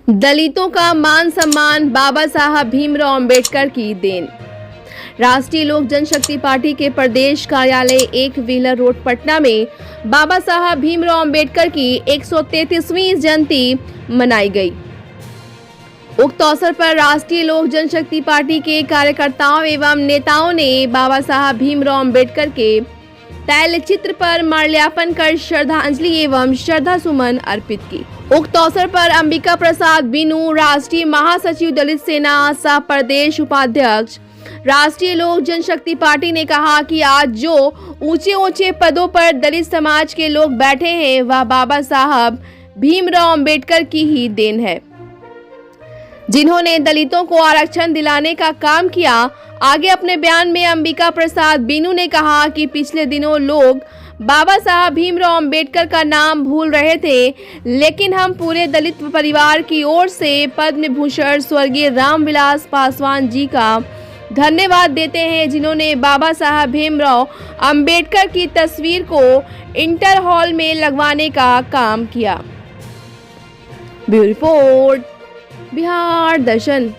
दलितों का मान सम्मान बाबा साहब भीमराव अंबेडकर की देन। राष्ट्रीय लोक जनशक्ति पार्टी के प्रदेश कार्यालय 1 व्हीलर रोड पटना में बाबा साहब भीमराव अंबेडकर की 133वीं जयंती मनाई गई। उक्त अवसर पर राष्ट्रीय लोक जनशक्ति पार्टी के कार्यकर्ताओं एवं नेताओं ने बाबा साहब भीमराव अंबेडकर के तैलचित्र पर माल्यार्पण कर श्रद्धांजलि एवं श्रद्धा सुमन अर्पित की। उक्त अवसर पर अंबिका प्रसाद बीनू, राष्ट्रीय महासचिव दलित सेना सह प्रदेश उपाध्यक्ष राष्ट्रीय लोक जनशक्ति पार्टी ने कहा कि आज जो ऊंचे ऊंचे पदों पर दलित समाज के लोग बैठे हैं वह बाबा साहब भीमराव अंबेडकर की ही देन है, जिन्होंने दलितों को आरक्षण दिलाने का काम किया। आगे अपने बयान में अंबिका प्रसाद बीनू ने कहा कि पिछले दिनों लोग बाबा साहब भीमराव अंबेडकर का नाम भूल रहे थे, लेकिन हम पूरे दलित परिवार की ओर से पद्म भूषण स्वर्गीय रामविलास पासवान जी का धन्यवाद देते हैं, जिन्होंने बाबा साहब भीमराव अंबेडकर की तस्वीर को इंटर हॉल में लगवाने का काम किया। ब्यूरो रिपोर्ट, बिहार दर्शन।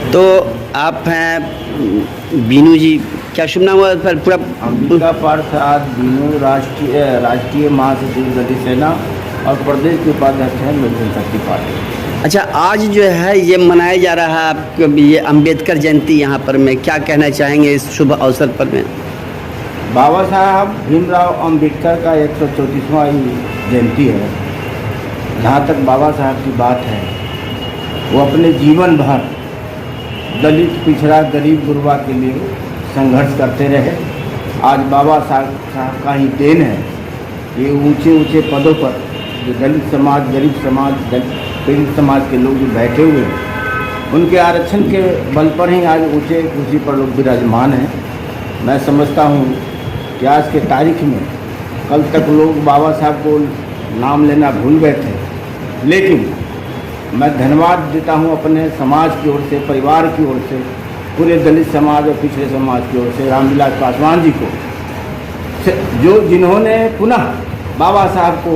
तो आप हैं बीनू जी, क्या शुभ नाम हुआ पर पूरा? अंबिका प्रसाद बीनू, राष्ट्रीय महासचिव दलित सेना और प्रदेश के उपाध्यक्ष हैं लोक जनशक्ति पार्टी। अच्छा, आज जो है ये मनाया जा रहा है आपको ये अंबेडकर जयंती, यहाँ पर मैं क्या कहना चाहेंगे इस शुभ अवसर पर में? बाबा साहब भीमराव अंबेडकर का 134वां जयंती है। जहाँ तक बाबा साहब की बात है, वो अपने जीवन भर दलित, पिछड़ा, गरीब, गुरबा के लिए संघर्ष करते रहे। आज बाबा साहब का ही देन है ये ऊंचे ऊंचे पदों पर जो दलित समाज, गरीब समाज, पीड़ित समाज के लोग जो बैठे हुए हैं, उनके आरक्षण के बल पर ही आज ऊंचे कुर्सी पर लोग विराजमान हैं। मैं समझता हूँ कि आज के तारीख में कल तक लोग बाबा साहब को नाम लेना भूल गए थे, लेकिन मैं धन्यवाद देता हूं अपने समाज की ओर से, परिवार की ओर से, पूरे दलित समाज और पिछड़े समाज की ओर से रामविलास पासवान जी को, जो जिन्होंने पुनः बाबा साहब को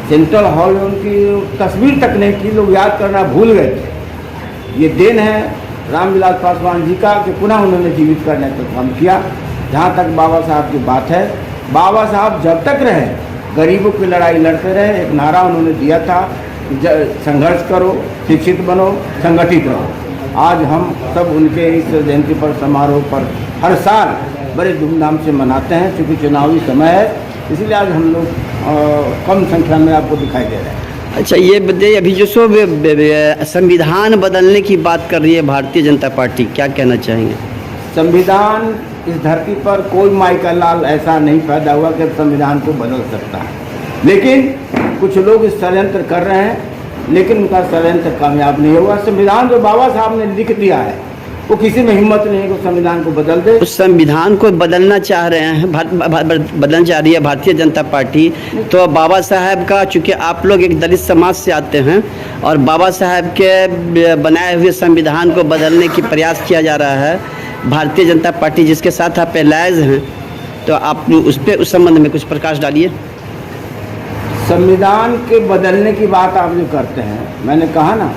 सेंट्रल हॉल में उनकी तस्वीर तक नहीं की, लोग याद करना भूल गए थे। ये देन है रामविलास पासवान जी का कि पुनः उन्होंने जीवित करने का काम किया। जहाँ तक बाबा साहब की बात है, बाबा साहब जब तक रहे गरीबों की लड़ाई लड़ते रहे। एक नारा उन्होंने दिया था, संघर्ष करो, शिक्षित बनो, संगठित रहो। आज हम सब उनके इस जयंती पर, समारोह पर हर साल बड़े धूमधाम से मनाते हैं। चूँकि चुनावी समय है, इसलिए आज हम लोग कम संख्या में आपको दिखाई दे रहे हैं। अच्छा, ये बताइए, अभी जो संविधान बदलने की बात कर रही है भारतीय जनता पार्टी, क्या कहना चाहेंगे? संविधान, इस धरती पर कोई माई का लाल ऐसा नहीं पैदा हुआ कि संविधान को बदल सकता है, लेकिन कुछ लोग इस षड्यंत्र कर रहे हैं, लेकिन उनका षड्यंत्र कामयाब नहीं हुआ। संविधान जो बाबा साहब ने लिख दिया है, वो किसी में हिम्मत नहीं है कि संविधान को बदल दे। उस संविधान को बदलना चाह रहे हैं, बदलना चाह रही है भारतीय जनता पार्टी। तो बाबा साहब का, चूँकि आप लोग एक दलित समाज से आते हैं और बाबा साहब के बनाए हुए संविधान को बदलने की प्रयास किया जा रहा है भारतीय जनता पार्टी, जिसके साथ आप एलायज हैं, तो आप उस संबंध में कुछ प्रकाश डालिए। संविधान के बदलने की बात आप जो करते हैं, मैंने कहा ना,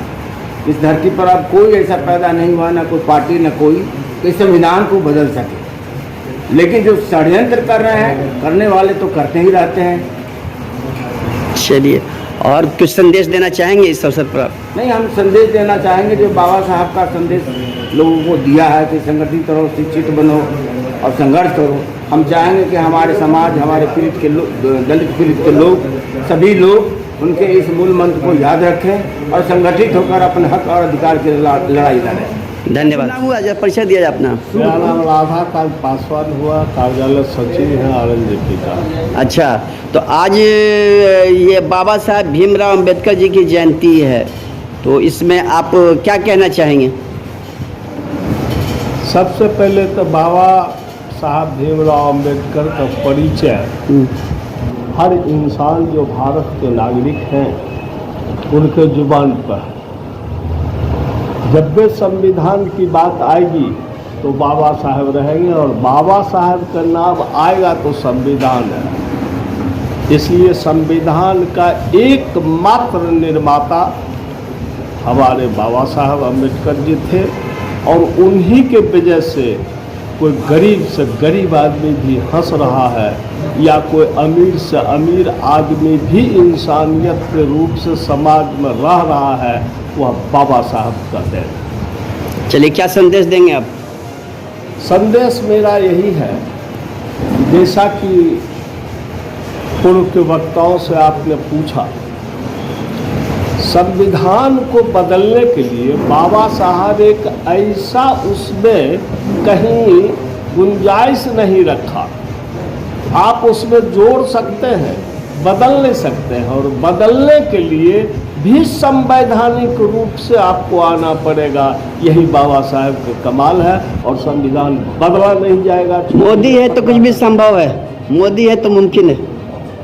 इस धरती पर अब कोई ऐसा पैदा नहीं हुआ, ना कोई पार्टी, ना कोई संविधान को बदल सके। लेकिन जो षड्यंत्र कर रहे हैं, करने वाले तो करते ही रहते हैं। चलिए, और कुछ संदेश देना चाहेंगे इस अवसर पर? नहीं, हम संदेश देना चाहेंगे जो बाबा साहब का संदेश लोगों को दिया है कि संगठित रहो, शिक्षित बनो और संघर्ष करो। हम चाहेंगे कि हमारे समाज, हमारे पीड़ित के लोग, दलित पीड़ित के लोग, सभी लोग उनके इस मूल मंत्र को याद रखें और संगठित होकर अपने हक और अधिकार की लड़ाई लड़ें। धन्यवाद। हुआ जब परिचय दिया अपना? मेरा नाम राधाकांत पासवान हुआ, कार्यालय सचिव है RNJP का। अच्छा, तो आज ये बाबा साहब भीमराव अंबेडकर जी की जयंती है, तो इसमें आप क्या कहना चाहेंगे? सबसे पहले तो बाबा साहब भीमराव अंबेडकर का परिचय हर इंसान जो भारत के नागरिक हैं उनके जुबान पर जब भी संविधान की बात आएगी तो बाबा साहब रहेंगे, और बाबा साहब का नाम आएगा तो संविधान है। इसलिए संविधान का एकमात्र निर्माता हमारे बाबा साहब अम्बेडकर जी थे, और उन्हीं के वजह से कोई गरीब से गरीब आदमी भी हंस रहा है, या कोई अमीर से अमीर आदमी भी इंसानियत के रूप से समाज में रह रहा है, वह बाबा साहब का देन। चलिए, क्या संदेश देंगे आप? संदेश मेरा यही है, जैसा कि पूर्व के वक्ताओं से आपने पूछा, संविधान को बदलने के लिए बाबा साहब एक ऐसा उसमें कहीं गुंजाइश नहीं रखा। आप उसमें जोड़ सकते हैं, बदल नहीं सकते हैं, और बदलने के लिए भी संवैधानिक रूप से आपको आना पड़ेगा। यही बाबा साहब का कमाल है, और संविधान बदला नहीं जाएगा। मोदी है तो कुछ भी संभव है, मोदी है तो मुमकिन है।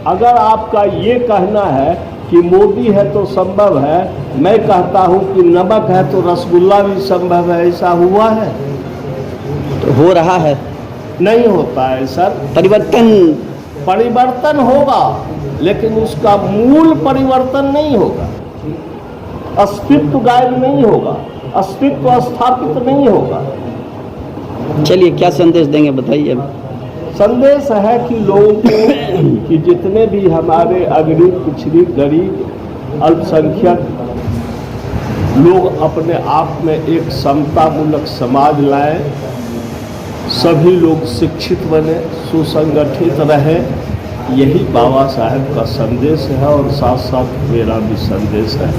अगर आपका ये कहना है कि मोदी है तो संभव है, मैं कहता हूँ कि नमक है तो रसगुल्ला भी संभव है। ऐसा हुआ है? तो हो रहा है, नहीं होता है सर। परिवर्तन होगा, लेकिन उसका मूल परिवर्तन नहीं होगा। अस्तित्व गायब नहीं होगा, अस्तित्व स्थापित नहीं होगा। चलिए, क्या संदेश देंगे बताइए। संदेश है कि लोगों को कि जितने भी हमारे अगरीब, पिछड़ी, गरीब, अल्पसंख्यक लोग अपने आप में एक समतामूलक समाज लाएं, सभी लोग शिक्षित बने, सुसंगठित रहें। यही बाबा साहब का संदेश है, और साथ साथ मेरा भी संदेश है।